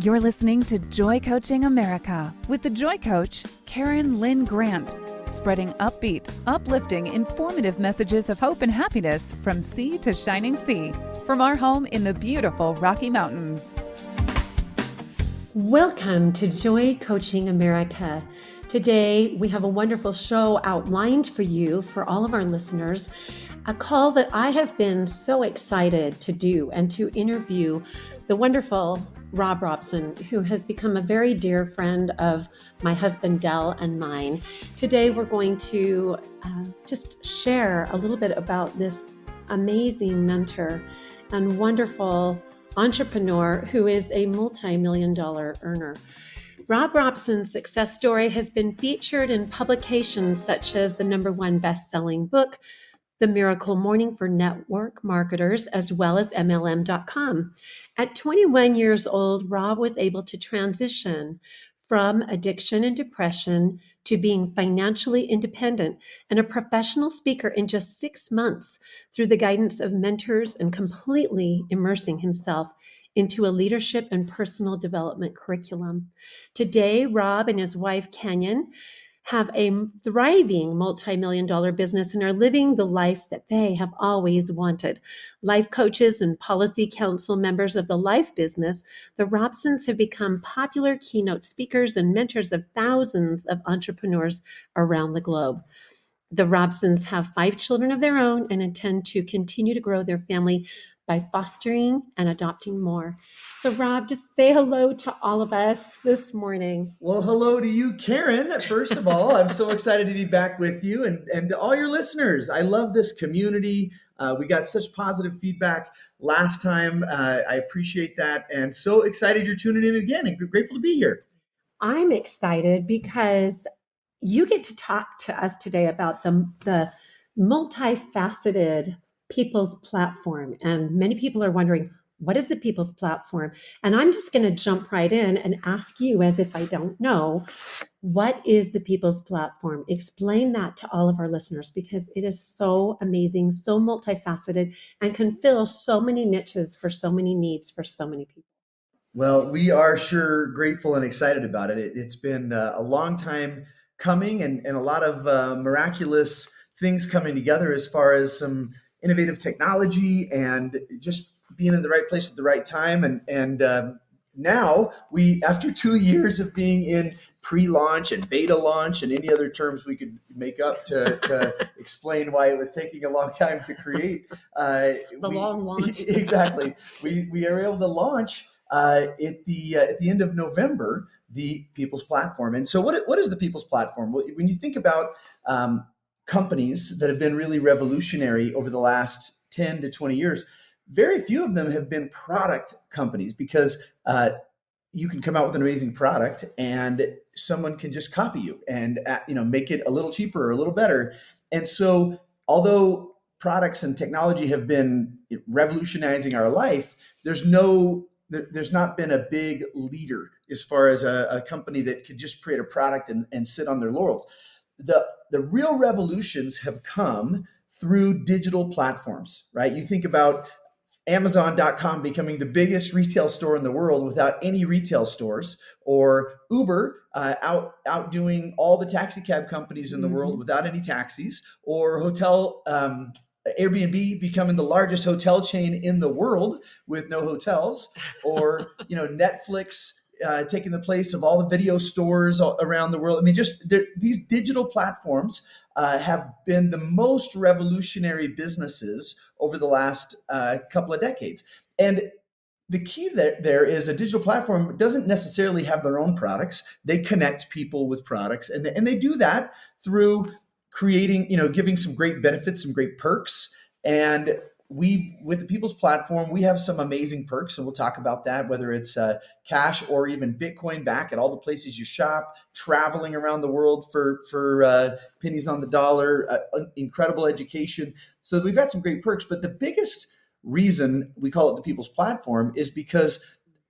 You're listening to Joy Coaching America with the Joy Coach, Karen Lynn Grant, spreading upbeat, uplifting, informative messages of hope and happiness from sea to shining sea, from our home in the beautiful Rocky Mountains. Welcome to Joy Coaching America. Today, we have a wonderful show outlined for you, for all of our listeners, a call that I have been so excited to do and to interview the wonderful Robson, who has become a very dear friend of my husband, Dell, and mine. Today, we're going to just share a little bit about this amazing mentor and wonderful entrepreneur who is a multi-million-dollar earner. Robson's success story has been featured in publications such as the #1 best-selling book, The Miracle Morning for Network Marketers, as well as MLM.com. At 21 years old, Rob was able to transition from addiction and depression to being financially independent and a professional speaker in just 6 months through the guidance of mentors and completely immersing himself into a leadership and personal development curriculum. Today, Rob and his wife, Kenyon, have a thriving multi-million-dollar business and are living the life that they have always wanted. Life coaches and policy council members of the life business, the Robsons have become popular keynote speakers and mentors of thousands of entrepreneurs around the globe. The Robsons have 5 children of their own and intend to continue to grow their family by fostering and adopting more. So Rob, just say hello to all of us this morning. Well, hello to you, Karen. First of all, I'm so excited to be back with you and to all your listeners. I love this community. We got such positive feedback last time. I appreciate that. And so excited you're tuning in again and grateful to be here. I'm excited because you get to talk to us today about the multifaceted People's Platform. And many people are wondering, what is the People's Platform? And I'm just going to jump right in and ask you, as if I don't know, what is the People's Platform? Explain that to all of our listeners, because it is so amazing, so multifaceted, and can fill so many niches for so many needs for so many people. Well, we are sure grateful and excited about it. It's been a long time coming and a lot of miraculous things coming together as far as some innovative technology and just being in the right place at the right time. And now we, after 2 years of being in pre-launch and beta launch and any other terms we could make up to explain why it was taking a long time to create. Long launch. Exactly. We are able to launch at the end of November, the People's Platform. And so what is the People's Platform? Well, when you think about companies that have been really revolutionary over the last 10 to 20 years, very few of them have been product companies because you can come out with an amazing product and someone can just copy you and make it a little cheaper or a little better. And so although products and technology have been revolutionizing our life, there's not been a big leader as far as a company that could just create a product and sit on their laurels. The real revolutions have come through digital platforms, right? You think about Amazon.com becoming the biggest retail store in the world without any retail stores, or Uber outdoing all the taxi cab companies in the world without any taxis, or Airbnb becoming the largest hotel chain in the world with no hotels, or Netflix taking the place of all the video stores around the world. I mean, these digital platforms have been the most revolutionary businesses over the last couple of decades. And the key there is a digital platform doesn't necessarily have their own products. They connect people with products, and they do that through creating, giving some great benefits, some great perks. And with the People's Platform, we have some amazing perks, and we'll talk about that, whether it's cash or even Bitcoin back at all the places you shop, traveling around the world for pennies on the dollar, incredible education. So we've got some great perks, but the biggest reason we call it the People's Platform is because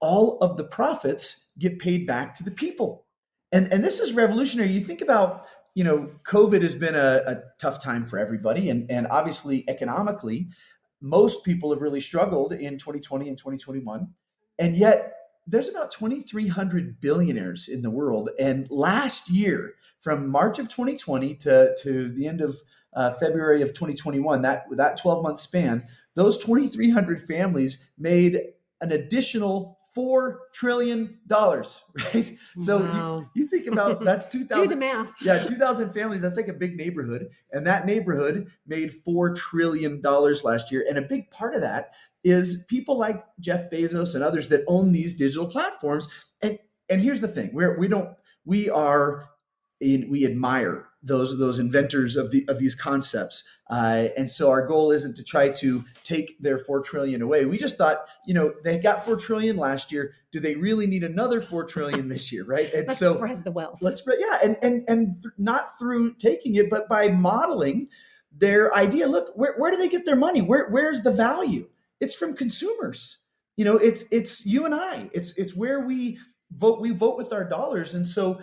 all of the profits get paid back to the people. And this is revolutionary. You think about, COVID has been a tough time for everybody, and obviously economically, most people have really struggled in 2020 and 2021. And yet there's about 2,300 billionaires in the world. And last year, from March of 2020 to the end of February of 2021, that 12-month span, those 2,300 families made an additional $4 trillion, right? So Wow. you think about that's Do the 2,000. math. Yeah, 2,000 families. That's like a big neighborhood. And that neighborhood made $4 trillion last year. And a big part of that is people like Jeff Bezos and others that own these digital platforms. And here's the thing: we admire those inventors of these concepts, and so our goal isn't to try to take their 4 trillion away. We just thought, they got 4 trillion last year. Do they really need another 4 trillion this year, right? And Let's so spread the wealth. let's spread, yeah, and not through taking it, but by modeling their idea. Look, where do they get their money? Where's the value? It's from consumers. It's you and I. It's where we vote. We vote with our dollars, and so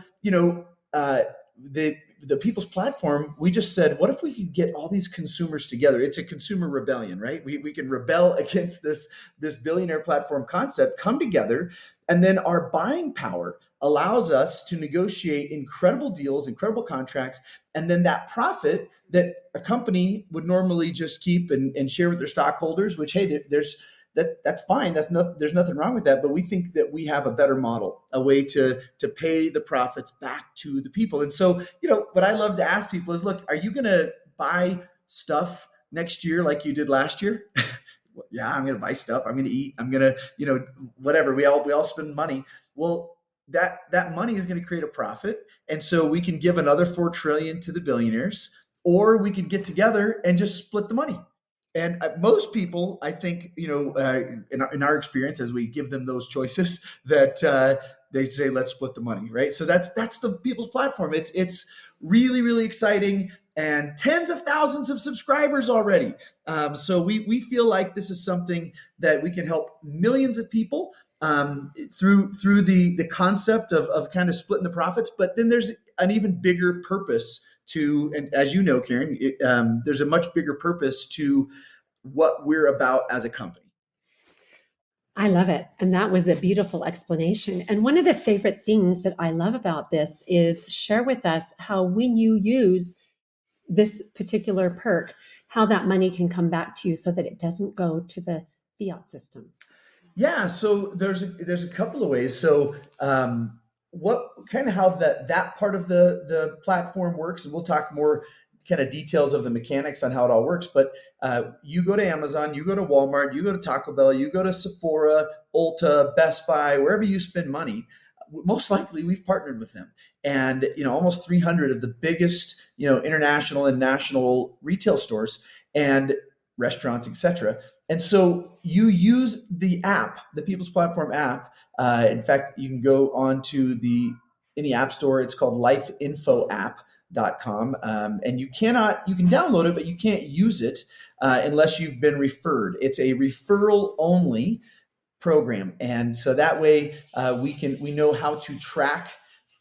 the People's Platform, we just said, what if we could get all these consumers together? It's a consumer rebellion, right? We can rebel against this billionaire platform concept, come together, and then our buying power allows us to negotiate incredible deals, incredible contracts, and then that profit that a company would normally just keep and share with their stockholders, which, hey, that's fine. There's nothing wrong with that. But we think that we have a better model, a way to pay the profits back to the people. And so, what I love to ask people is, look, are you going to buy stuff next year like you did last year? Yeah, I'm going to buy stuff. I'm going to eat. I'm going to, whatever. We all spend money. Well, that money is going to create a profit. And so we can give another 4 trillion to the billionaires, or we could get together and just split the money. And most people, I think, in our experience, as we give them those choices, that they say, let's split the money, right? So that's the People's Platform. It's really, really exciting, and tens of thousands of subscribers already. So we feel like this is something that we can help millions of people through the concept of kind of splitting the profits. But then there's an even bigger purpose to, and as you know, Karen, there's a much bigger purpose to what we're about as a company. I love it. And that was a beautiful explanation. And one of the favorite things that I love about this is share with us how, when you use this particular perk, how that money can come back to you so that it doesn't go to the fiat system. Yeah. So there's a couple of ways. So what kind of how that part of the platform works, and we'll talk more kind of details of the mechanics on how it all works. But you go to Amazon, you go to Walmart, you go to Taco Bell, you go to Sephora, Ulta, Best Buy, wherever you spend money, most likely we've partnered with them. And almost 300 of the biggest international and national retail stores and restaurants, etc. And so you use the app, the People's Platform app. In fact, you can go on to any app store. It's called lifeinfoapp.com. And you can download it, but you can't use it unless you've been referred. It's a referral only program. And so that way we know how to track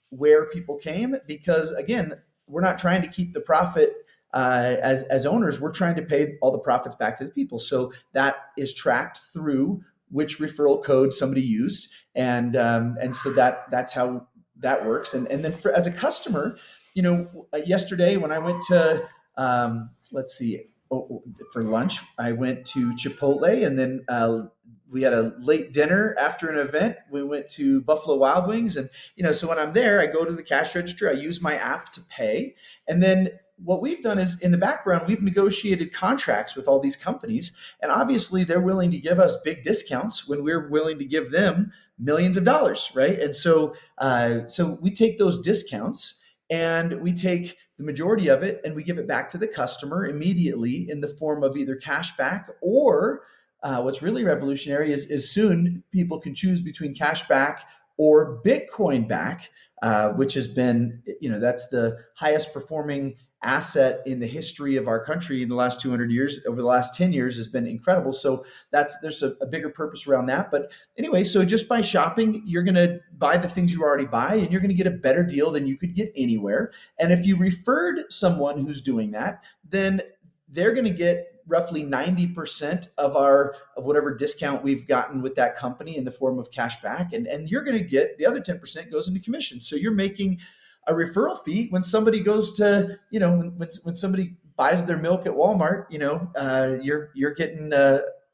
where people came, because again, we're not trying to keep the profit as owners. We're trying to pay all the profits back to the people. So that is tracked through which referral code somebody used. And so that's how that works. And then as a customer, yesterday when I went to, for lunch, I went to Chipotle, and then we had a late dinner after an event. We went to Buffalo Wild Wings. And, so when I'm there, I go to the cash register, I use my app to pay. And then what we've done is, in the background, we've negotiated contracts with all these companies. And obviously they're willing to give us big discounts when we're willing to give them millions of dollars, right? And so we take those discounts and we take the majority of it and we give it back to the customer immediately in the form of either cash back, or what's really revolutionary is soon people can choose between cash back or Bitcoin back, which has been, that's the highest performing asset in the history of our country in the last 200 years. Over the last 10 years has been incredible. So there's a bigger purpose around that. But anyway, so just by shopping, you're going to buy the things you already buy, and you're going to get a better deal than you could get anywhere. And if you referred someone who's doing that, then they're going to get roughly 90% of whatever discount we've gotten with that company in the form of cash back. And you're going to get the other 10% goes into commission. So you're making a referral fee when somebody goes to, when somebody buys their milk at Walmart, you're getting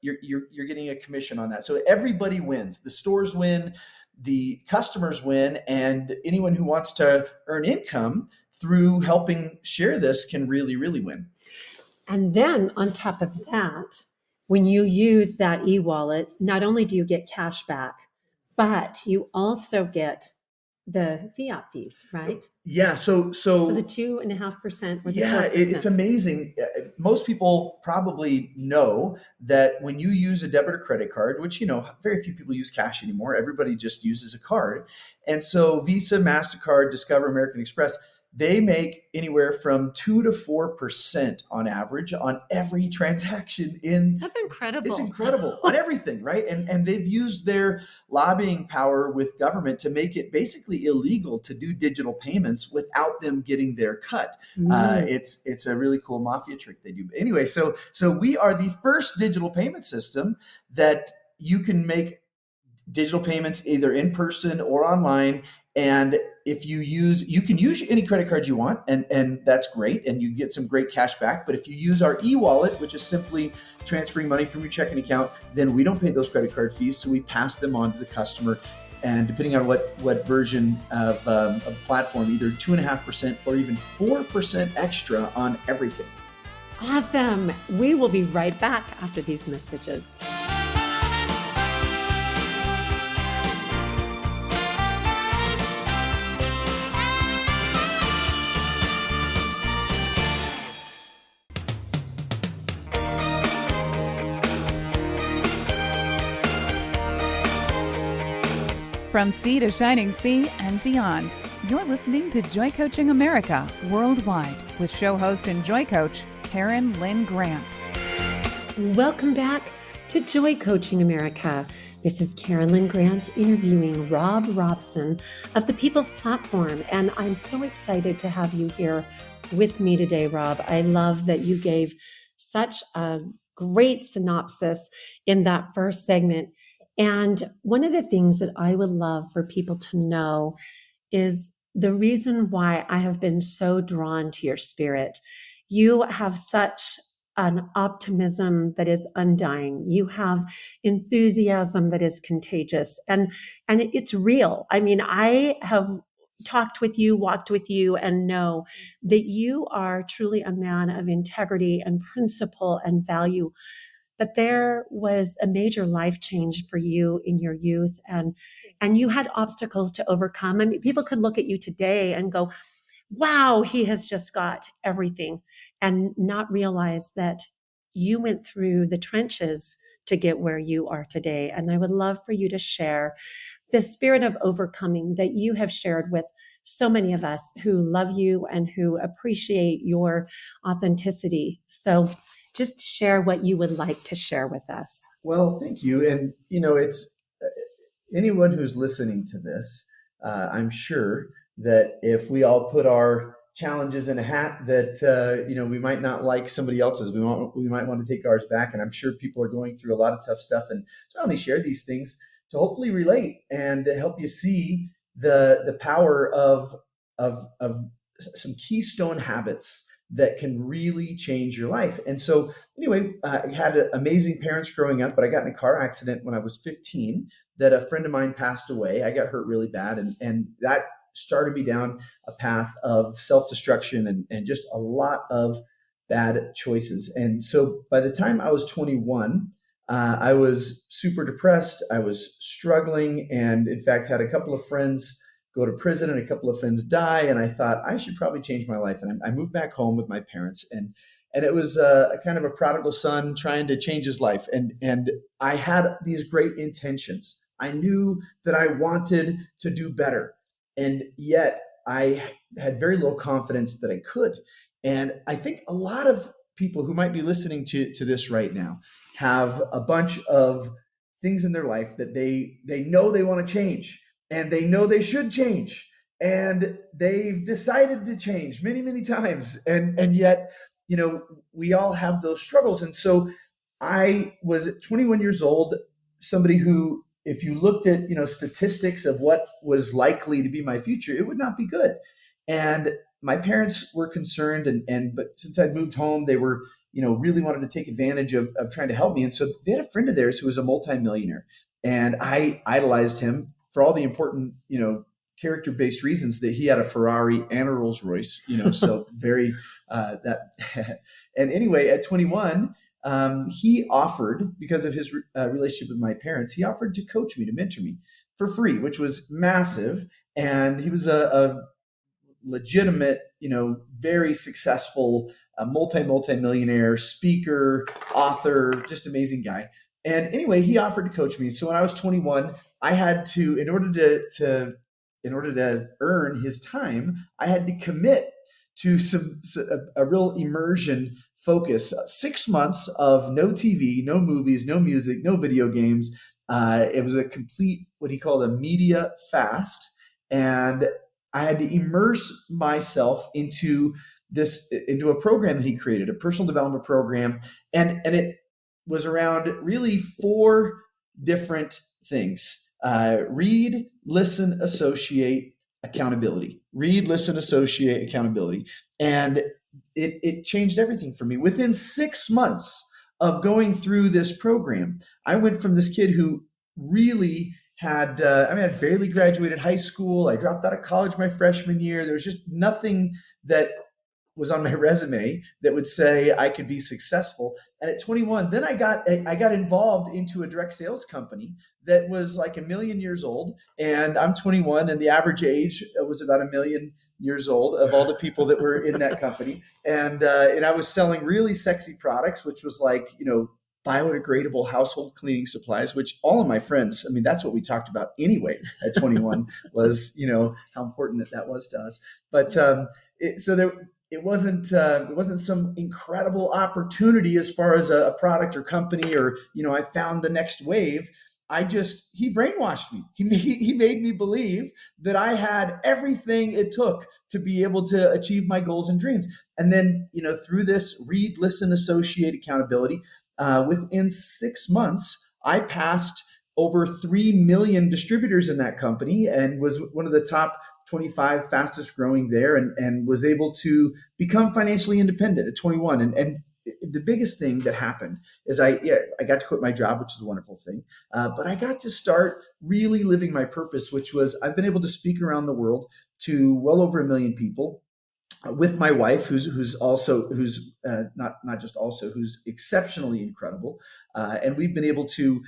you're getting a commission on that. So everybody wins. The stores win, the customers win, and anyone who wants to earn income through helping share this can really, really win. And then on top of that, when you use that e-wallet, not only do you get cash back, but you also get the fiat fees, right? Yeah. So the 2.5% or the 4%. It's amazing. Most people probably know that when you use a debit or credit card, which, very few people use cash anymore. Everybody just uses a card. And so Visa, MasterCard, Discover, American Express, they make anywhere from 2 to 4% on average on every transaction That's incredible. It's incredible on everything, right? And they've used their lobbying power with government to make it basically illegal to do digital payments without them getting their cut. It's a really cool mafia trick they do. But anyway, so we are the first digital payment system that you can make digital payments either in person or online. And if you can use any credit card you want, and that's great, and you get some great cash back. But if you use our e-wallet, which is simply transferring money from your checking account, then we don't pay those credit card fees, so we pass them on to the customer. And depending on what version of the platform, either 2.5% or even 4% extra on everything. Awesome. We will be right back after these messages. From sea to shining sea and beyond, you're listening to Joy Coaching America Worldwide with show host and Joy Coach, Karen Lynn Grant. Welcome back to Joy Coaching America. This is Karen Lynn Grant interviewing Rob Robson of the People's Platform, and I'm so excited to have you here with me today, Rob. I love that you gave such a great synopsis in that first segment. And one of the things that I would love for people to know is the reason why I have been so drawn to your spirit. You have such an optimism that is undying. You have enthusiasm that is contagious, and it's real. I mean, I have talked with you, walked with you, and know that you are truly a man of integrity and principle and value. But there was a major life change for you in your youth, and you had obstacles to overcome. I mean, people could look at you today and go, wow, he has just got everything, and not realize that you went through the trenches to get where you are today. And I would love for you to share the spirit of overcoming that you have shared with so many of us who love you and who appreciate your authenticity. So just share what you would like to share with us. Well, thank you. And, it's anyone who's listening to this, I'm sure that if we all put our challenges in a hat that, we might not like somebody else's, we might want to take ours back. And I'm sure people are going through a lot of tough stuff. And so I only share these things to hopefully relate and to help you see the power of some keystone habits that can really change your life. And so anyway, I had amazing parents growing up, but I got in a car accident when I was 15 that a friend of mine passed away. I got hurt really bad. And that started me down a path of self-destruction and just a lot of bad choices. And so by the time I was 21, I was super depressed. I was struggling, and in fact had a couple of friends go to prison and a couple of friends die. And I thought I should probably change my life. And I moved back home with my parents, and it was a kind of a prodigal son trying to change his life. And I had these great intentions. I knew that I wanted to do better. And yet I had very low confidence that I could. And I think a lot of people who might be listening to this right now have a bunch of things in their life that they know they want to change. And they know they should change, and they've decided to change many, many times. And yet, we all have those struggles. And so I was at 21 years old, somebody who, if you looked at, statistics of what was likely to be my future, it would not be good. And my parents were concerned, but since I'd moved home, they were, really wanted to take advantage of trying to help me. And so they had a friend of theirs who was a multimillionaire, and I idolized him for all the important, character-based reasons, that he had a Ferrari and a Rolls Royce, so very that. And anyway, at 21, he offered, because of his relationship with my parents, he offered to coach me, to mentor me for free, which was massive. And he was a legitimate, very successful, multi-millionaire speaker, author, just amazing guy. And anyway, he offered to coach me. So when I was 21, I had to, in order to earn his time, I had to commit to a real immersion focus. 6 months of no TV, no movies, no music, no video games. It was a complete, what he called a media fast. And I had to immerse myself into a program that he created, a personal development program. And it was around really 4 different things. Read, listen, associate, accountability. Read, listen, associate, accountability. And it changed everything for me. Within 6 months of going through this program, I went from this kid who really had, I barely graduated high school. I dropped out of college my freshman year. There was just nothing that was on my resume that would say I could be successful. And at 21, then I got involved into a direct sales company that was like 1 million years old. And I'm 21, and the average age was about 1 million years old of all the people that were in that company. And I was selling really sexy products, which was like, biodegradable household cleaning supplies, which all of my friends, that's what we talked about anyway at 21 was, how important that was to us. But it wasn't some incredible opportunity as far as a product or company, or, I found the next wave. He brainwashed me. He made me believe that I had everything it took to be able to achieve my goals and dreams. And then, through this read, listen, associate, accountability, within 6 months, I passed over 3 million distributors in that company and was one of the top 25 fastest growing there, and was able to become financially independent at 21. And the biggest thing that happened is I got to quit my job, which is a wonderful thing. But I got to start really living my purpose, which was I've been able to speak around the world to well over 1 million people with my wife, who's exceptionally incredible. And we've been able to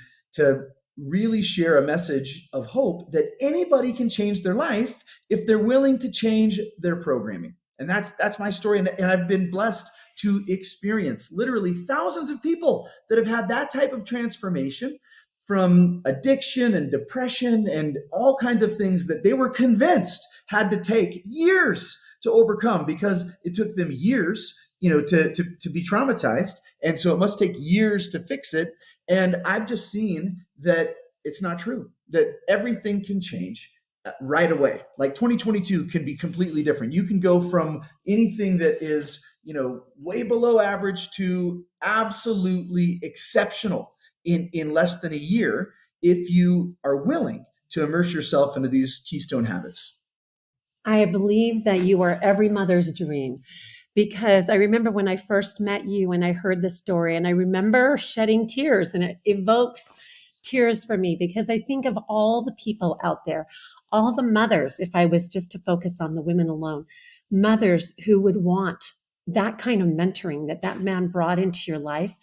really share a message of hope that anybody can change their life if they're willing to change their programming. And that's my story. And I've been blessed to experience literally thousands of people that have had that type of transformation from addiction and depression and all kinds of things that they were convinced had to take years to overcome, because it took them years, to be traumatized. And so it must take years to fix it. And I've just seen that it's not true, that everything can change right away. Like 2022 can be completely different. You can go from anything that is, way below average to absolutely exceptional in less than a year, if you are willing to immerse yourself into these keystone habits. I believe that you are every mother's dream, because I remember when I first met you and I heard the story, and I remember shedding tears, and it evokes tears for me because I think of all the people out there, all the mothers, if I was just to focus on the women alone, mothers who would want that kind of mentoring that man brought into your life,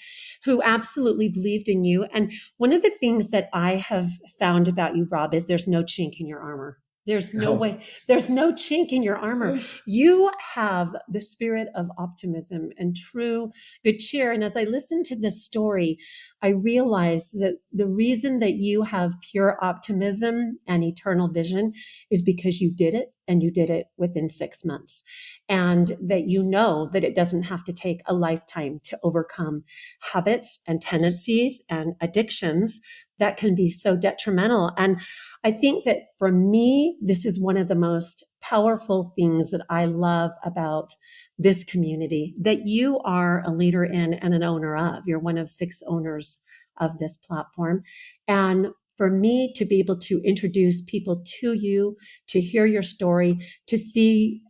who absolutely believed in you. And one of the things that I have found about you, Rob, is there's no chink in your armor. There's no way. There's no chink in your armor. You have the spirit of optimism and true good cheer. And as I listened to this story, I realized that the reason that you have pure optimism and eternal vision is because you did it, and you did it within 6 months. And that you know that it doesn't have to take a lifetime to overcome habits and tendencies and addictions that can be so detrimental. And I think that for me, this is one of the most powerful things that I love about this community that you are a leader in and an owner of. You're one of 6 owners of this platform. And for me to be able to introduce people to you, to hear your story, to see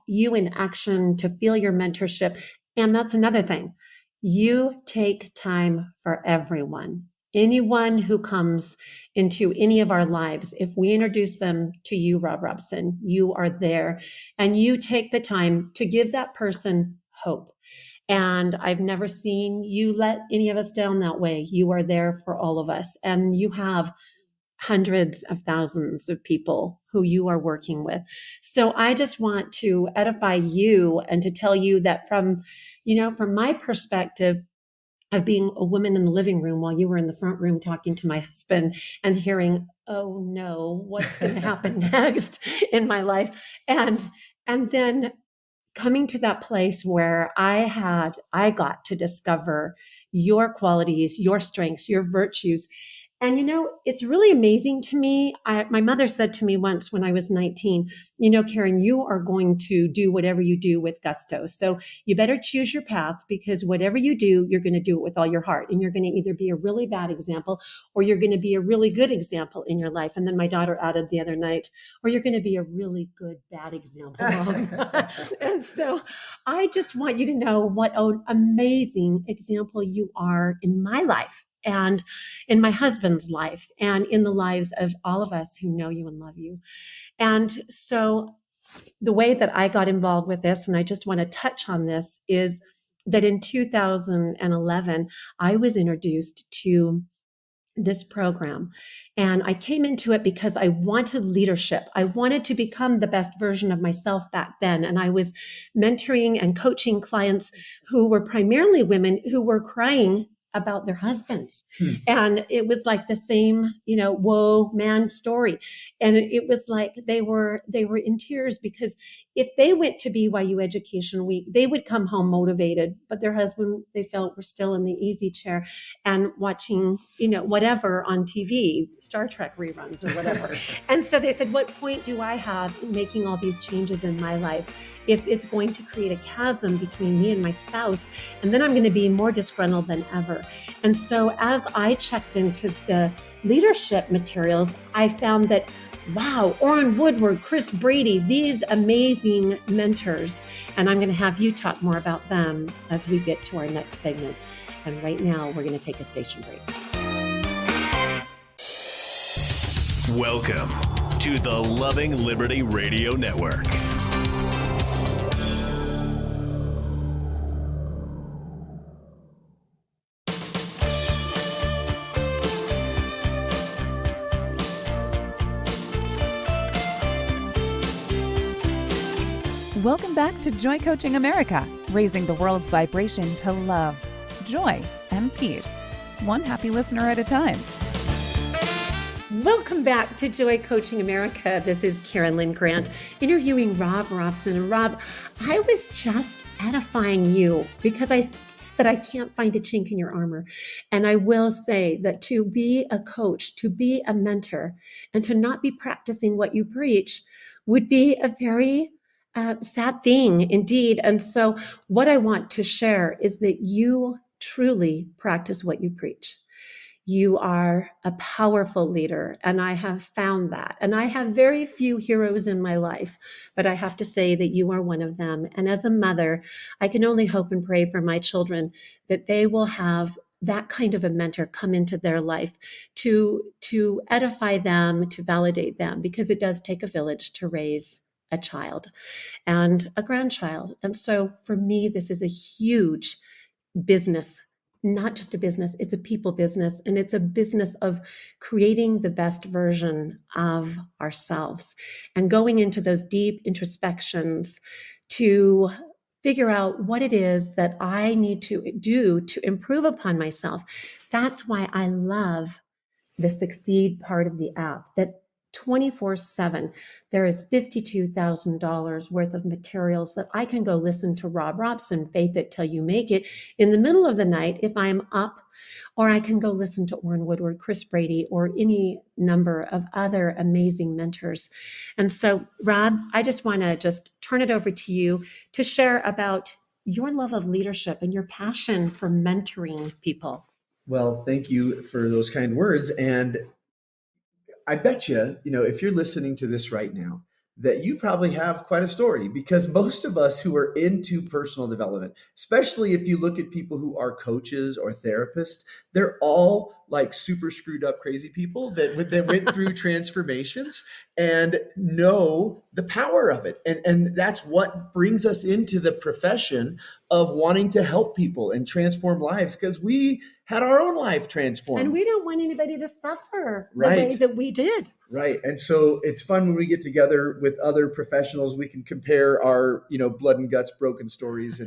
you in action, to feel your mentorship. And that's another thing. You take time for everyone. Anyone who comes into any of our lives, if we introduce them to you, Rob Robson, you are there and you take the time to give that person hope. And I've never seen you let any of us down that way. You are there for all of us. And you have hundreds of thousands of people who you are working with. So I just want to edify you and to tell you that from my perspective, of being a woman in the living room while you were in the front room talking to my husband and hearing, oh no, what's going to happen next in my life? And then coming to that place where I got to discover your qualities, your strengths, your virtues. And, it's really amazing to me. My mother said to me once when I was 19, Karen, you are going to do whatever you do with gusto. So you better choose your path, because whatever you do, you're going to do it with all your heart. And you're going to either be a really bad example or you're going to be a really good example in your life. And then my daughter added the other night, or you're going to be a really good, bad example. And so I just want you to know what an amazing example you are in my life, and in my husband's life, and in the lives of all of us who know you and love you. And so the way that I got involved with this, and I just want to touch on this, is that in 2011, I was introduced to this program. And I came into it because I wanted leadership. I wanted to become the best version of myself back then. And I was mentoring and coaching clients who were primarily women who were crying about their husbands. And it was like the same, woe man story. And it was like they were in tears, because if they went to BYU Education Week, they would come home motivated, but their husband, they felt, were still in the easy chair and watching, whatever on TV, Star Trek reruns or whatever. And so they said, what point do I have in making all these changes in my life if it's going to create a chasm between me and my spouse? And then I'm going to be more disgruntled than ever. And so as I checked into the leadership materials, I found that, wow, Orrin Woodward, Chris Brady, these amazing mentors. And I'm going to have you talk more about them as we get to our next segment. And right now, we're going to take a station break. Welcome to the Loving Liberty Radio Network. Welcome back to Joy Coaching America, raising the world's vibration to love, joy, and peace, one happy listener at a time. Welcome back to Joy Coaching America. This is Karen Lynn Grant interviewing Rob Robson. And Rob, I was just edifying you because I said that I can't find a chink in your armor. And I will say that to be a coach, to be a mentor, and to not be practicing what you preach would be a very sad thing indeed. And so what I want to share is that you truly practice what you preach. You are a powerful leader, and I have found that. And I have very few heroes in my life, but I have to say that you are one of them. And as a mother, I can only hope and pray for my children that they will have that kind of a mentor come into their life to edify them, to validate them, because it does take a village to raise a child and a grandchild. And so for me, this is a huge business, not just a business, it's a people business. And it's a business of creating the best version of ourselves and going into those deep introspections to figure out what it is that I need to do to improve upon myself. That's why I love the Succeed part of the app, that 24/7. There is $52,000 worth of materials that I can go listen to Rob Robson, Faith It Till You Make It, in the middle of the night if I'm up, or I can go listen to Orrin Woodward, Chris Brady, or any number of other amazing mentors. And so, Rob, I just want to just turn it over to you to share about your love of leadership and your passion for mentoring people. Well, thank you for those kind words. And I bet you, if you're listening to this right now, that you probably have quite a story, because most of us who are into personal development, especially if you look at people who are coaches or therapists, they're all like super screwed up, crazy people that went through transformations and know the power of it. And that's what brings us into the profession of wanting to help people and transform lives, because we had our own life transformed. And we don't want anybody to suffer the Right. way that we did. Right. And so it's fun when we get together with other professionals, we can compare our, blood and guts, broken stories.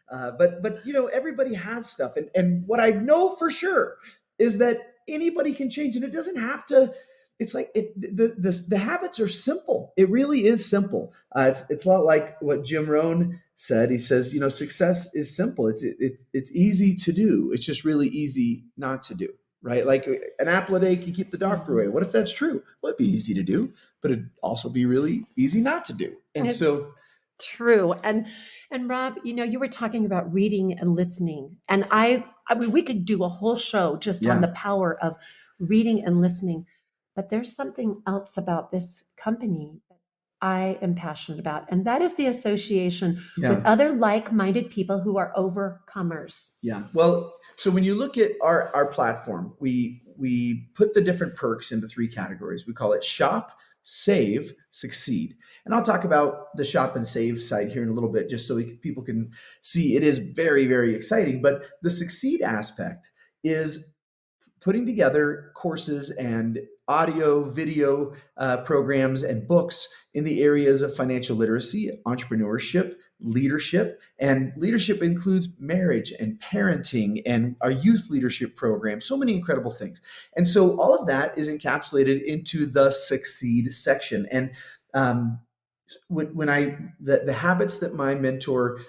But everybody has stuff. And what I know for sure is that anybody can change, and it doesn't have to. It's like the habits are simple. It really is simple. It's a lot like what Jim Rohn said. He says, success is simple. It's easy to do. It's just really easy not to do. Right? Like an apple a day can keep the doctor away. What if that's true? Well, it'd be easy to do, but it'd also be really easy not to do. And It's so true. And Rob, you were talking about reading and listening. And I mean, we could do a whole show just on the power of reading and listening. But there's something else about this company that I am passionate about, and that is the association with other like-minded people who are overcomers. Yeah. Well, so when you look at our platform, we put the different perks into 3 categories. We call it shop, save, succeed. And I'll talk about the shop and save side here in a little bit, just so people can see it is very, very exciting. But the succeed aspect is putting together courses and audio, video programs and books in the areas of financial literacy, entrepreneurship, leadership. And leadership includes marriage and parenting and our youth leadership program, so many incredible things. And so all of that is encapsulated into the succeed section. And when the habits that my mentor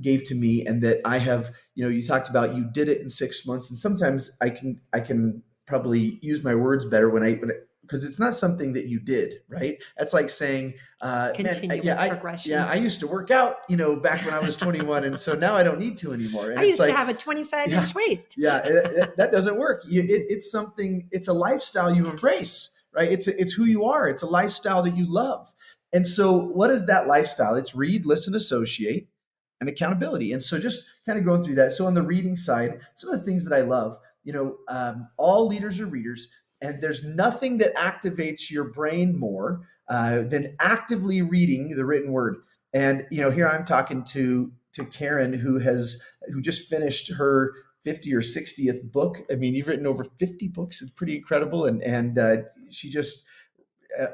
gave to me, and that I have, you talked about, you did it in 6 months, and sometimes I can probably use my words better because it's not something that you did, right? That's like saying, progression. I used to work out, back when I was 21, and so now I don't need to anymore. And I used to have a 25-inch waist. That doesn't work. It's a lifestyle you embrace, right? It's who you are. It's a lifestyle that you love. And so what is that lifestyle? It's read, listen, associate, and accountability. And so just kind of going through that. So on the reading side, some of the things that I love, all leaders are readers, and there's nothing that activates your brain more than actively reading the written word. And, here I'm talking to Karen, who just finished her 50 or 60th book. I mean, you've written over 50 books. It's pretty incredible. And she just,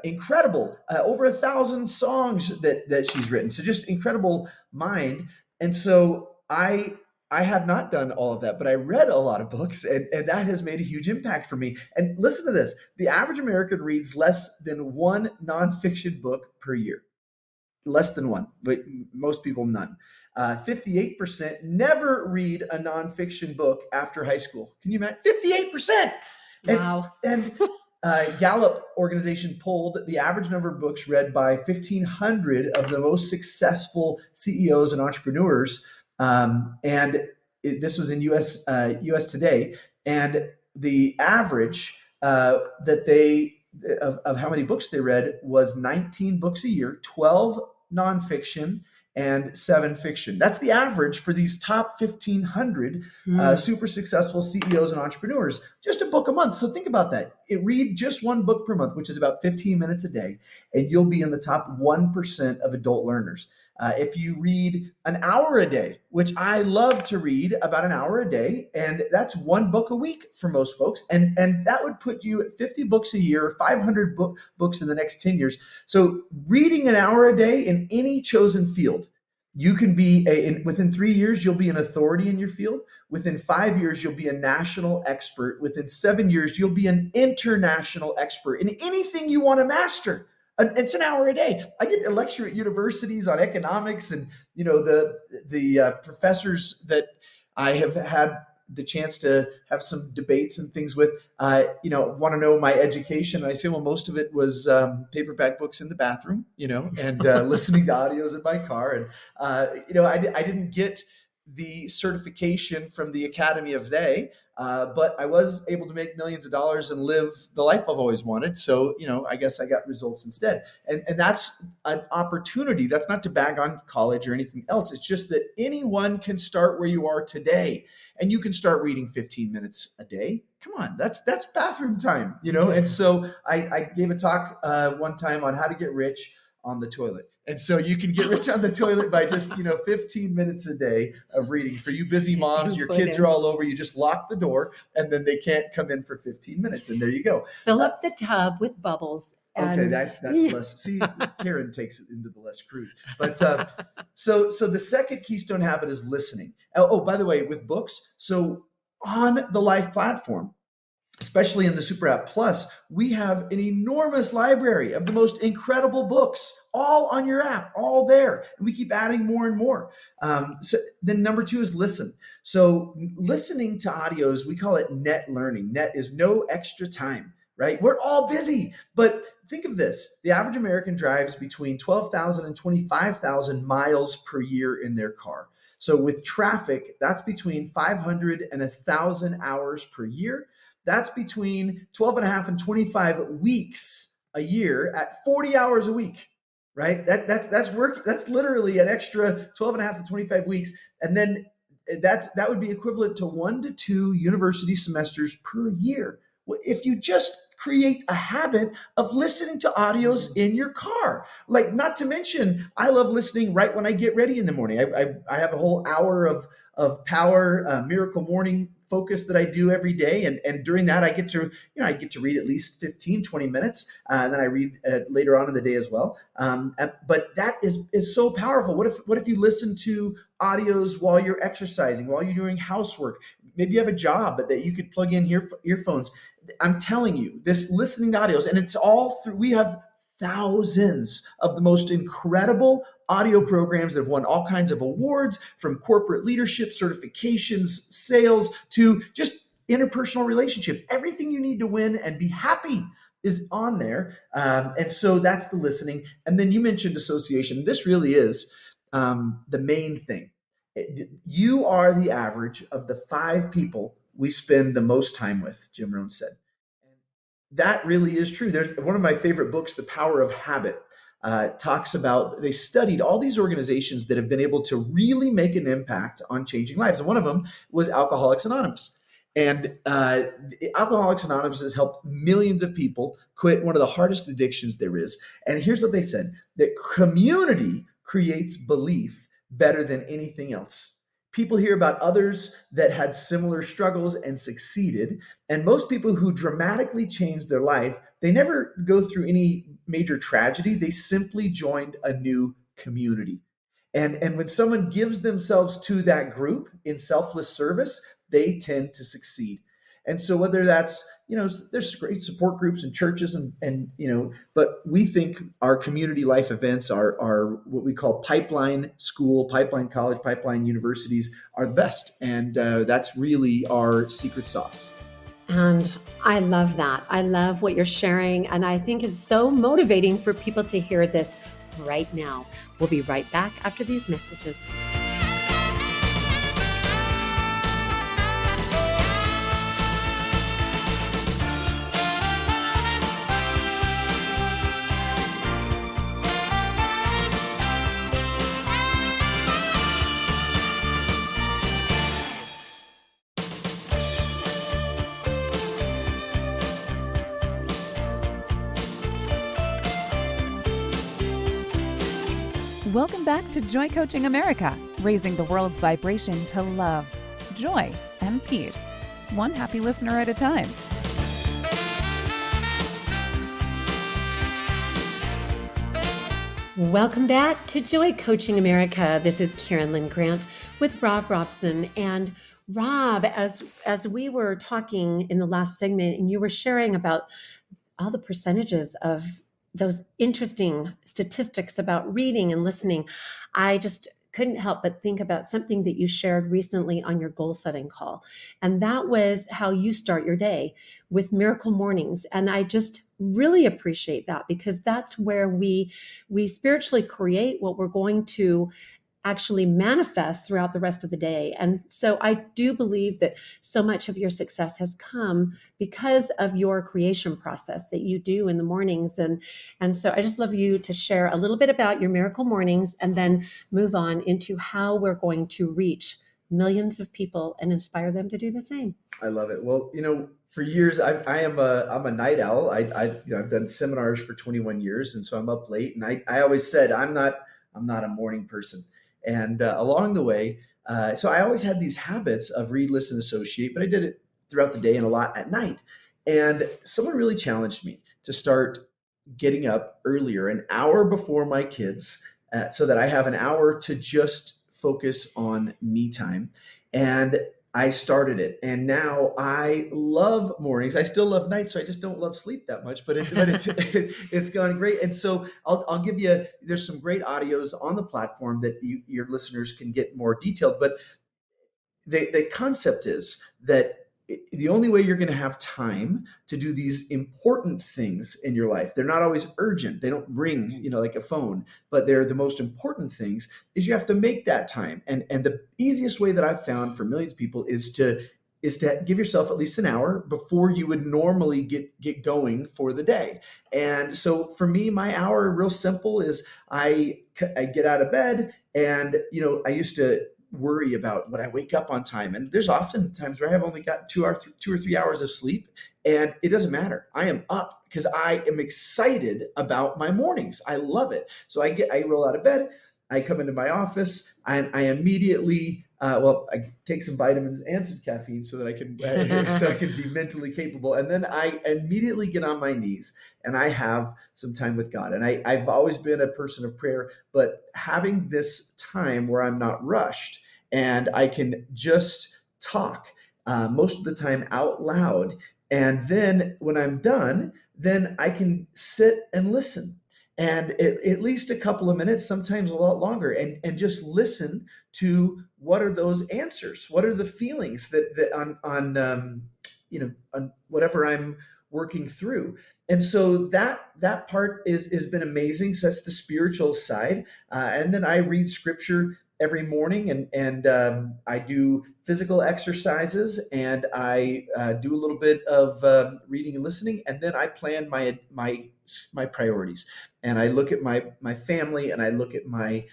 incredible, over 1,000 songs that she's written. So just incredible mind. And so I have not done all of that, but I read a lot of books, and that has made a huge impact for me. And listen to this. The average American reads less than 1 nonfiction book per year. Less than 1, but most people none. 58% never read a nonfiction book after high school. Can you imagine? 58%! Wow. And Gallup organization polled the average number of books read by 1,500 of the most successful CEOs and entrepreneurs. This was in US Today. And the average of how many books they read was 19 books a year, 12 nonfiction, and 7 fiction. That's the average for these top 1,500 super successful CEOs and entrepreneurs. Just a book a month. So think about that. Read just 1 book per month, which is about 15 minutes a day, and you'll be in the top 1% of adult learners. If you read an hour a day, which I love to read about an hour a day, and that's 1 book a week for most folks, and that would put you at 50 books a year, 500 books in the next 10 years. So reading an hour a day in any chosen field, You can be within 3 years, you'll be an authority in your field. Within 5 years, you'll be a national expert. Within 7 years, you'll be an international expert in anything you want to master. And it's an hour a day. I get to lecture at universities on economics, and the professors that I have had the chance to have some debates and things with, want to know my education. And I say, well, most of it was paperback books in the bathroom, and listening to audios in my car. And, I didn't get the certification from the Academy of They, but I was able to make millions of dollars and live the life I've always wanted. So, I guess I got results instead. And that's an opportunity. That's not to bag on college or anything else. It's just that anyone can start where you are today, and you can start reading 15 minutes a day. Come on, that's bathroom time, And so I gave a talk one time on how to get rich on the toilet. And so you can get rich on the toilet by just, 15 minutes a day of reading. For you busy moms, your kids are all over, you just lock the door and then they can't come in for 15 minutes. And there you go. Fill up the tub with bubbles. Okay, that's less. See, Karen takes it into the less crude. But so the second keystone habit is listening. Oh, by the way, with books, so on the Life platform, especially in the Super App Plus, we have an enormous library of the most incredible books, all on your app, all there. And we keep adding more and more. So then number 2 is listen. So listening to audios, we call it net learning. Net is no extra time, right? We're all busy, but think of this. The average American drives between 12,000 and 25,000 miles per year in their car. So with traffic, that's between 500 and 1,000 hours per year. That's between 12 and a half and 25 weeks a year at 40 hours a week, right? That's work. That's literally an extra 12 and a half to 25 weeks. And then that would be equivalent to 1 to 2 university semesters per year. Well, if you just create a habit of listening to audios in your car, like, not to mention, I love listening right when I get ready in the morning. I have a whole hour of power miracle morning focus that I do every day. And during that, I get to read at least 15, 20 minutes. And then I read later on in the day as well. But that is so powerful. What if you listen to audios while you're exercising, while you're doing housework? Maybe you have a job that you could plug in earphones. I'm telling you, this listening to audios, and it's all through, we have thousands of the most incredible audio programs that have won all kinds of awards, from corporate leadership, certifications, sales, to just interpersonal relationships. Everything you need to win and be happy is on there. And so that's the listening. And then you mentioned association. This really is the main thing. You are the average of the 5 people we spend the most time with, Jim Rohn said. That really is true. There's one of my favorite books, The Power of Habit, talks about, they studied all these organizations that have been able to really make an impact on changing lives. And one of them was Alcoholics Anonymous. And Alcoholics Anonymous has helped millions of people quit one of the hardest addictions there is. And here's what they said, that community creates belief better than anything else. People hear about others that had similar struggles and succeeded. And most people who dramatically changed their life, they never go through any major tragedy. They simply joined a new community. And when someone gives themselves to that group in selfless service, they tend to succeed. And so whether that's, there's great support groups and churches and but we think our community life events are what we call pipeline school, pipeline college, pipeline universities are the best. And that's really our secret sauce. And I love that. I love what you're sharing. And I think it's so motivating for people to hear this right now. We'll be right back after these messages. Welcome back to Joy Coaching America, raising the world's vibration to love, joy, and peace, one happy listener at a time. Welcome back to Joy Coaching America. This is Karen Lynn Grant with Robson. And Rob, as we were talking in the last segment, and you were sharing about all the percentages of those interesting statistics about reading and listening, I just couldn't help but think about something that you shared recently on your goal setting call. And that was how you start your day with miracle mornings. And I just really appreciate that, because that's where we spiritually create what we're going to actually manifest throughout the rest of the day. And so I do believe that so much of your success has come because of your creation process that you do in the mornings. And so I just love you to share a little bit about your miracle mornings and then move on into how we're going to reach millions of people and inspire them to do the same. I love it. Well, for years, I'm a night owl. I've done seminars for 21 years. And so I'm up late, and I always said, I'm not a morning person. And along the way, so I always had these habits of read, listen, associate, but I did it throughout the day and a lot at night. And someone really challenged me to start getting up earlier, an hour before my kids, so that I have an hour to just focus on me time. And I started it, and now I love mornings. I still love nights, so I just don't love sleep that much. But it's gone great. And so I'll give you. There's some great audios on the platform that your listeners can get more detailed. But the concept is that the only way you're going to have time to do these important things in your life, they're not always urgent. They don't ring, like a phone, but they're the most important things, is you have to make that time. And the easiest way that I've found for millions of people is to give yourself at least an hour before you would normally get going for the day. And so for me, my hour, real simple, is I get out of bed, and I used to worry about when I wake up on time. And there's often times where I have only got 2 or 3 hours of sleep, and it doesn't matter. I am up because I am excited about my mornings. I love it. So I roll out of bed, I come into my office, and I immediately, I take some vitamins and some caffeine so that I can be mentally capable. And then I immediately get on my knees and I have some time with God. And I've always been a person of prayer, but having this time where I'm not rushed and I can just talk most of the time out loud. And then when I'm done, then I can sit and listen. And at least a couple of minutes, sometimes a lot longer, and just listen to what are those answers, what are the feelings that on whatever I'm working through. And so that part has been amazing. So that's the spiritual side, and then I read scripture every morning, and I do physical exercises, and I do a little bit of reading and listening, and then I plan my priorities, and I look at my family, and I look at my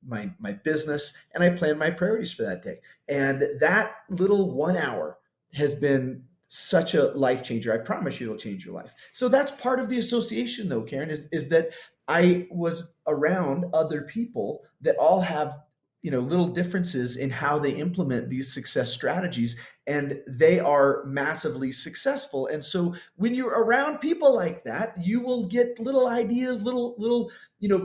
my business, and I plan my priorities for that day. And that little 1 hour has been such a life changer. I promise you it'll change your life. So that's part of the association, though, Karen, is that I was around other people that all have little differences in how they implement these success strategies, and they are massively successful. And so when you're around people like that, you will get little ideas, little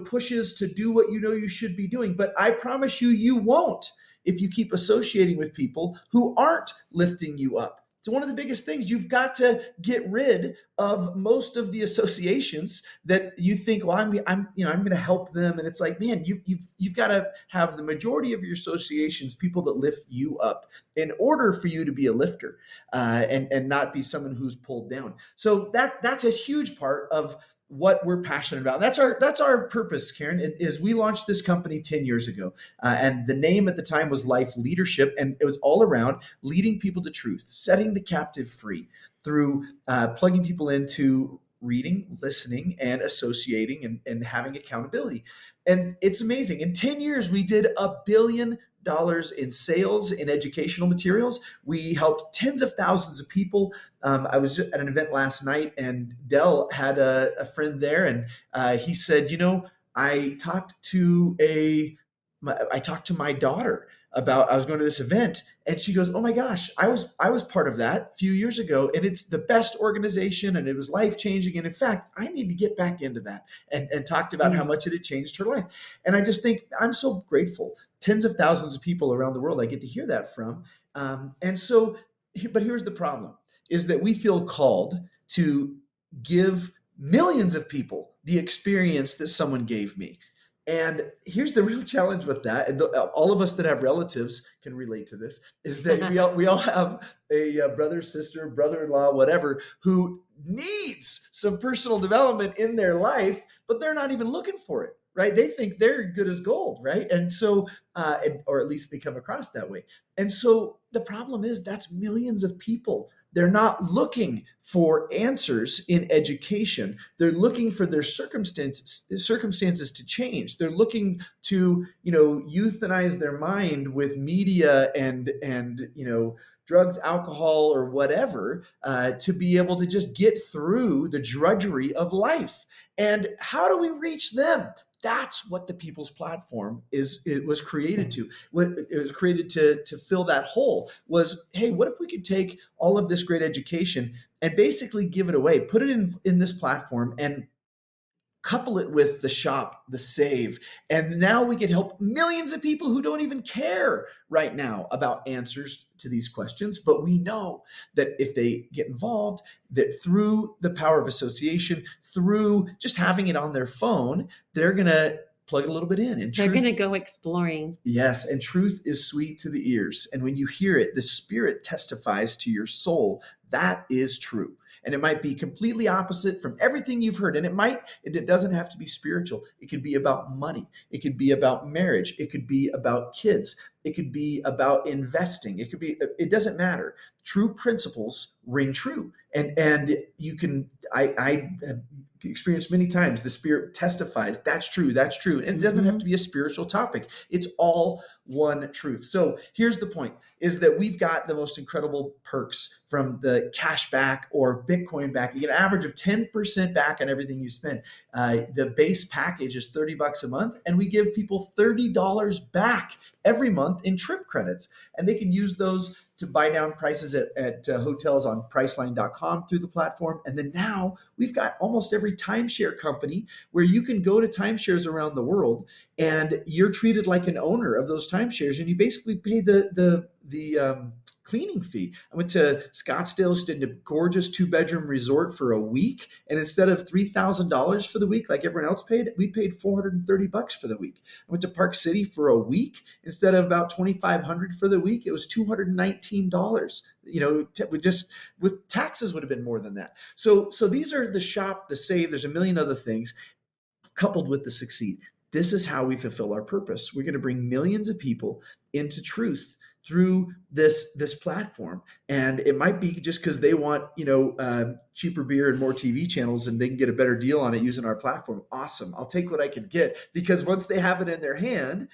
pushes to do what you should be doing. But I promise you won't if you keep associating with people who aren't lifting you up. So one of the biggest things, you've got to get rid of most of the associations that you think, well, I'm going to help them, and it's like, man, you've got to have the majority of your associations people that lift you up in order for you to be a lifter, and not be someone who's pulled down. So that's a huge part of what we're passionate about. That's our purpose, Karen, is we launched this company 10 years ago. And the name at the time was Life Leadership. And it was all around leading people to truth, setting the captive free through plugging people into reading, listening, and associating, and having accountability. And it's amazing. In 10 years, we did $1 billion in sales in educational materials. We helped tens of thousands of people. I was at an event last night, and Dell had a friend there, and he said, I talked to my daughter about, I was going to this event, and she goes, "Oh my gosh, I was part of that a few years ago, and it's the best organization, and it was life changing. And in fact, I need to get back into that." And talked about how much it had changed her life. And I just think I'm so grateful. Tens of thousands of people around the world I get to hear that from. But here's the problem: is that we feel called to give millions of people the experience that someone gave me. And here's the real challenge with that, and all of us that have relatives can relate to this, is that we all have a brother, sister, brother-in-law, whatever, who needs some personal development in their life, but they're not even looking for it, right? They think they're good as gold, right? And so, or at least they come across that way. And so the problem is that's millions of people. They're not looking for answers in education. They're looking for their circumstances to change. They're looking to, euthanize their mind with media and drugs, alcohol, or whatever, to be able to just get through the drudgery of life. And how do we reach them? That's what the People's Platform was created to. What it was created to fill that hole was, hey, what if we could take all of this great education and basically give it away, put it in this platform, and couple it with the shop, the save. And now we can help millions of people who don't even care right now about answers to these questions. But we know that if they get involved, that through the power of association, through just having it on their phone, they're going to plug it a little bit in. And they're going to go exploring. Yes. And truth is sweet to the ears. And when you hear it, the Spirit testifies to your soul. That is true. And it might be completely opposite from everything you've heard. And it doesn't have to be spiritual. It could be about money. It could be about marriage. It could be about kids. It could be about investing. It doesn't matter. True principles ring true. And you can, I have experienced many times, the Spirit testifies, that's true, that's true. And it doesn't have to be a spiritual topic. It's all one truth. So here's the point, is that we've got the most incredible perks from the cash back or Bitcoin back. You get an average of 10% back on everything you spend. The base package is $30 a month, and we give people $30 back every month in trip credits. And they can use those to buy down prices at hotels on Priceline.com through the platform. And then now we've got almost every timeshare company where you can go to timeshares around the world, and you're treated like an owner of those timeshares, and you basically pay the cleaning fee. I went to Scottsdale, stayed in a gorgeous 2-bedroom resort for a week. And instead of $3,000 for the week, like everyone else paid, we paid $430 for the week. I went to Park City for a week. Instead of about $2,500 for the week, it was $219. With taxes would have been more than that. So these are the shop, the save. There's a million other things coupled with the succeed. This is how we fulfill our purpose. We're going to bring millions of people into truth through this platform. And it might be just because they want, cheaper beer and more TV channels, and they can get a better deal on it using our platform. Awesome. I'll take what I can get, because once they have it in their hand,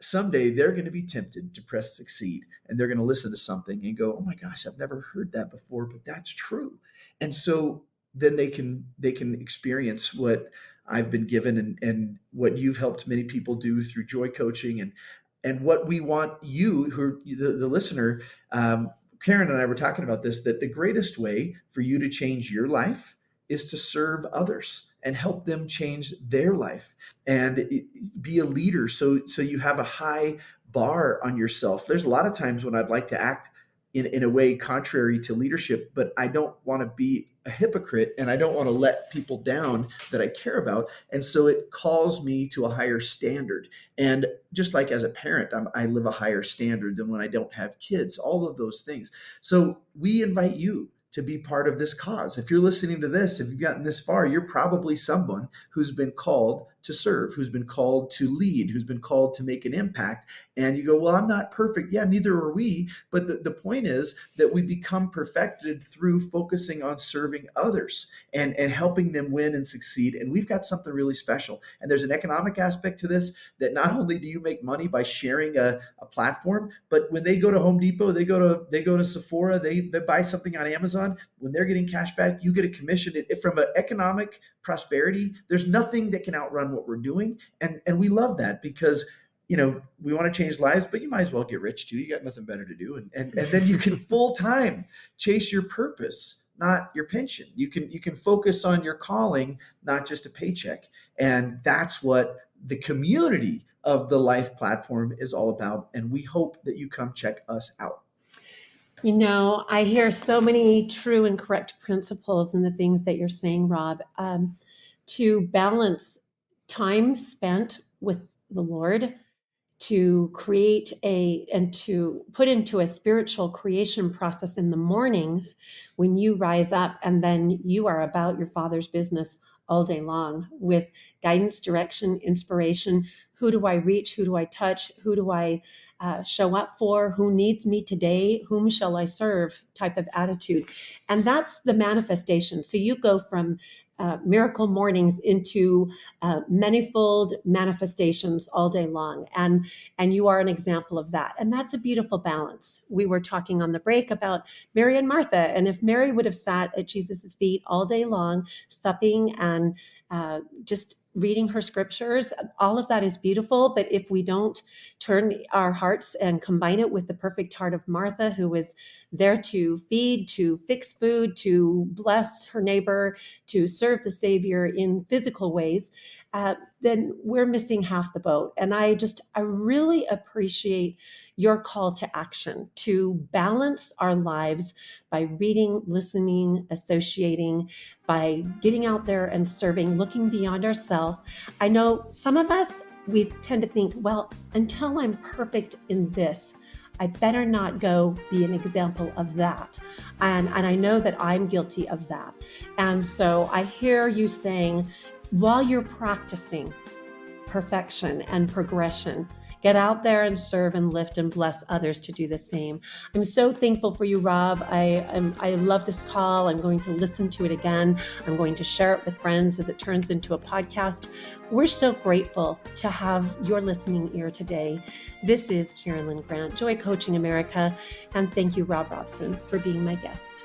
someday they're going to be tempted to press succeed, and they're going to listen to something and go, oh my gosh, I've never heard that before, but that's true. And so then they can experience what I've been given and what you've helped many people do through Joy Coaching, and what we want you, who the listener, Karen and I were talking about this, that the greatest way for you to change your life is to serve others and help them change their life and be a leader. So you have a high bar on yourself. There's a lot of times when I'd like to act in a way contrary to leadership, but I don't want to be a hypocrite, and I don't want to let people down that I care about. And so it calls me to a higher standard. And just like as a parent, I live a higher standard than when I don't have kids, all of those things. So we invite you to be part of this cause. If you're listening to this, if you've gotten this far, you're probably someone who's been called to serve, who's been called to lead, who's been called to make an impact. And you go, well, I'm not perfect. Yeah, neither are we. But the point is that we become perfected through focusing on serving others and helping them win and succeed. And we've got something really special. And there's an economic aspect to this, that not only do you make money by sharing a platform, but when they go to Home Depot, they go to Sephora, they buy something on Amazon, when they're getting cash back, you get a commission. From an economic prosperity, there's nothing that can outrun what we're doing. And we love that, because we want to change lives, but you might as well get rich too. You got nothing better to do. And then you can full time chase your purpose, not your pension. You can focus on your calling, not just a paycheck. And that's what the community of the Life platform is all about. And we hope that you come check us out. I hear so many true and correct principles in the things that you're saying, Rob, to balance time spent with the Lord, to create and to put into a spiritual creation process in the mornings when you rise up, and then you are about your Father's business all day long with guidance, direction, inspiration. Who do I reach? Who do I touch? Who do I show up for? Who needs me today? Whom shall I serve? Type of attitude. And that's the manifestation. So you go from miracle mornings into manifold manifestations all day long. And you are an example of that. And that's a beautiful balance. We were talking on the break about Mary and Martha. And if Mary would have sat at Jesus's feet all day long, supping and just reading her scriptures, all of that is beautiful. But if we don't turn our hearts and combine it with the perfect heart of Martha, who was there to feed, to fix food, to bless her neighbor, to serve the Savior in physical ways, then we're missing half the boat. And I really appreciate your call to action to balance our lives by reading, listening, associating, by getting out there and serving, looking beyond ourselves. I know some of us, we tend to think, well, until I'm perfect in this, I better not go be an example of that. And I know that I'm guilty of that. And so I hear you saying, while you're practicing perfection and progression, get out there and serve and lift and bless others to do the same. I'm so thankful for you, Rob. I love this call. I'm going to listen to it again. I'm going to share it with friends as it turns into a podcast. We're so grateful to have your listening ear today. This is Karen Lynn Grant, Joy Coaching America. And thank you, Rob Robson, for being my guest.